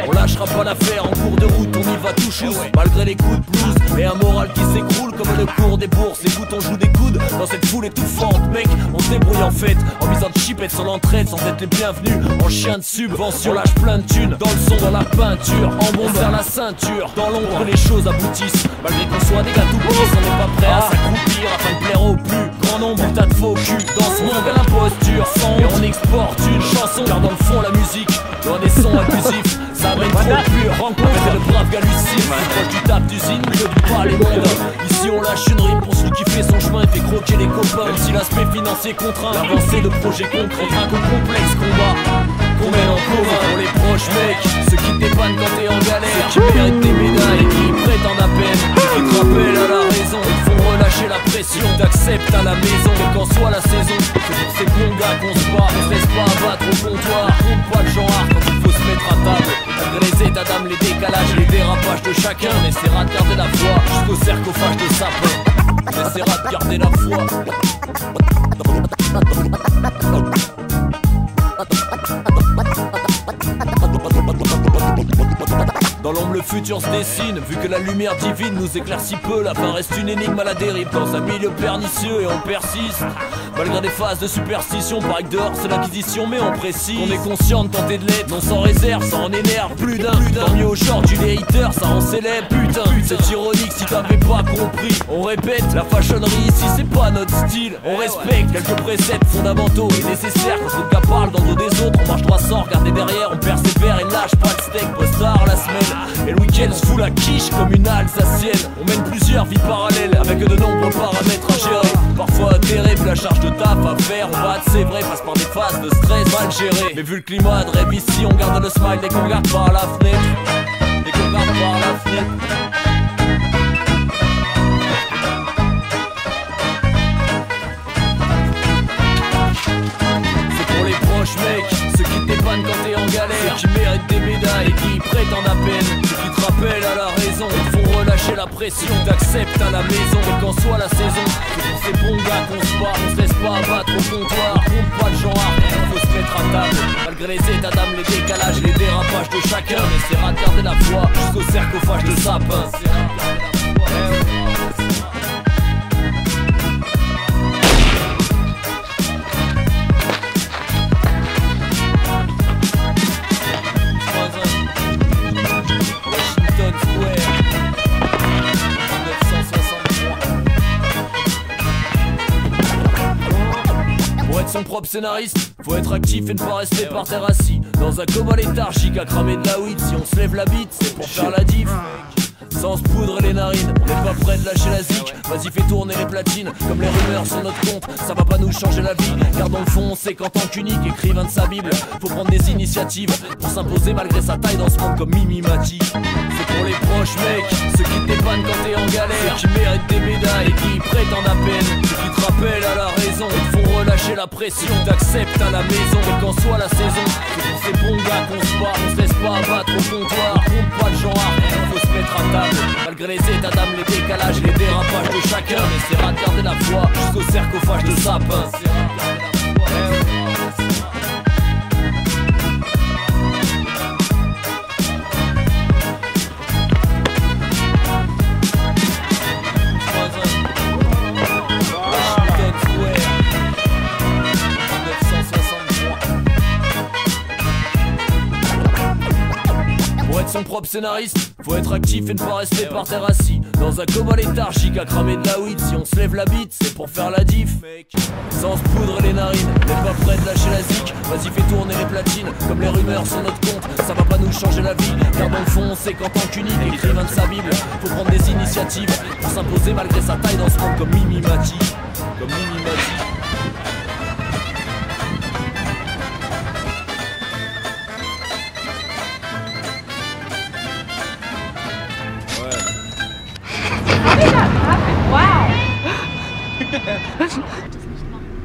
On lâchera pas l'affaire, en cours de route on y va tout chousse. Malgré les coups de blues et un moral qui s'écroule comme le cours des bourses. Écoute, on joue des coudes dans cette foule étouffante. Mec, on se débrouille en fait, en misant de chipette sur l'entraide sans être les bienvenus. En chien de subvention, lâche plein de thunes. Dans le son, dans la peinture, en bombe vers la ceinture. Dans l'ombre, les choses aboutissent. Malgré qu'on soit des gars tout petits, on n'est pas prêt à s'accroupir afin de plaire au plus grand nombre. Tas de faux cul dans ce monde à l'imposture. Et on exporte une chanson, car dans le fond la musique, loin des sons abusifs, ça mène trop pur. Rencontre le brave gars lucide, proche du tap d'usine, que du palais monde. Ici on lâche une rime pour celui qui fait son chemin et fait croquer les copains. Même si l'aspect financier contraint, l'avancer de projet concret, un complexe combat qu'on mène en commun. Pour les proches mecs, ceux qui te dépannent quand t'es en galère, qui méritent des médailles et qui prétendent à peine, qui te rappellent à la raison, ils font relâcher la pression, t'acceptes à la maison, quelle qu'en soit la saison. C'est pour ces bons gars qu'on se bat, on se laisse pas abattre au comptoir. Compte pas le genre quand il faut se mettre à table. Malgré les états d'âme, les décalages, les dérapages de chacun, on essaiera de garder la foi jusqu'au sarcophage de sapin. On essaiera de garder la foi. Dans l'ombre le futur se dessine, vu que la lumière divine nous éclaircit peu. La fin reste une énigme à la dérive dans un milieu pernicieux et on persiste. Malgré des phases de superstition, paraît que dehors c'est l'inquisition, mais on précise on est conscient de tenter de l'être, non sans réserve, ça en énerve plus d'un. Tant mieux au short du haters, ça en célèbre, putain. C'est ironique si t'avais pas compris. On répète, la fashionnerie ici c'est pas notre style. On respecte quelques préceptes fondamentaux et nécessaires. Quand le gars parle dans le dos des autres, on marche droit sans regarder derrière. On persévère et lâche pas de steak, post-tard la semaine. Et le week-end se fout la quiche comme une alsacienne. On mène plusieurs vies parallèles avec de nombreux paramètres à gérer. Parfois terrible, la charge de taf à faire. On va c'est vrai, passe par des phases de stress mal gérées. Mais vu le climat de rêve ici, on garde le smile dès qu'on regarde par la fenêtre. Dès qu'on regarde par la fenêtre. C'est pour les proches mecs, ceux qui te dépannent quand t'es en galère, ceux qui méritent des médailles et qui prétendent à peine, ceux qui te rappellent à la raison, ils font relâcher la pression, t'acceptes à la maison, quelle qu'en soit la saison. C'est pour ces bons gars qu'on se bat, on se laisse pas abattre au comptoir. Compte pas le genre, il faut se mettre à table. Malgré les états d'âme, les décalages, les dérapages de chacun, on essaiera de garder la foi jusqu'au sarcophage de sapin. Son propre scénariste, faut être actif et ne pas rester par terre assis dans un coma léthargique à cramer de la weed. Si on se lève la bite, c'est pour faire la diff. Sans se poudre les narines, on n'est pas prêt de lâcher la zik. Vas-y fais tourner les platines, comme les rumeurs sur notre compte. Ça va pas nous changer la vie, car dans le fond on sait qu'en tant qu'unique écrivain de sa bible, faut prendre des initiatives pour s'imposer malgré sa taille dans ce monde comme Mimi Mati. C'est pour les proches mecs, ceux qui te dépannent quand t'es en galère, ceux qui méritent des médailles et qui prétendent à peine, ceux qui te rappellent à la raison, ils font relâcher la pression, t'acceptes à la maison, quelle qu'en soit la saison. C'est pour ces bons gars qu'on se bat, on se laisse pas abattre au comptoir. Compte pas le genre, il faut se mettre à table. Malgré les états d'âme, les décalages, les dérapages de chacun, on essaiera de garder la foi jusqu'au sarcophage de sapin. Son propre scénariste, faut être actif et ne pas rester par terre assis dans un coma léthargique à cramer de la weed. Si on se lève la bite, c'est pour faire la diff. Sans se poudre les narines, on n'est pas prêt de lâcher la zik. Vas-y fais tourner les platines, comme les rumeurs sur notre compte. Ça va pas nous changer la vie, car dans le fond on sait qu'en tant qu'unique écrivain de sa bible, faut prendre des initiatives pour s'imposer malgré sa taille dans ce monde comme Mimi Mati. Comme Mimi Mati.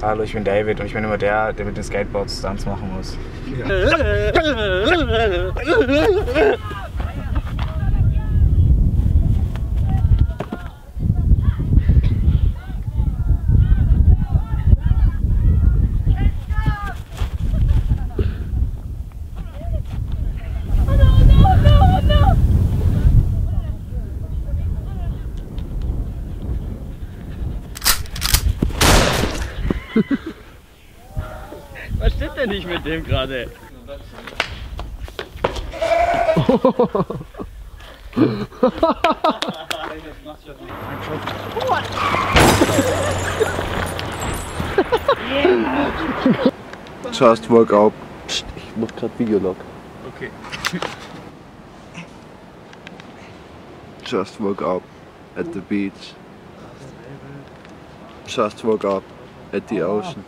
Hallo, ich bin David und ich bin immer der mit den Skateboards Stunts machen muss. Oh no, Was stimmt denn nicht mit dem gerade? Just woke up. Psst, ich mach grad Videolog. Okay. Just woke up at the beach. Just woke up at the ocean.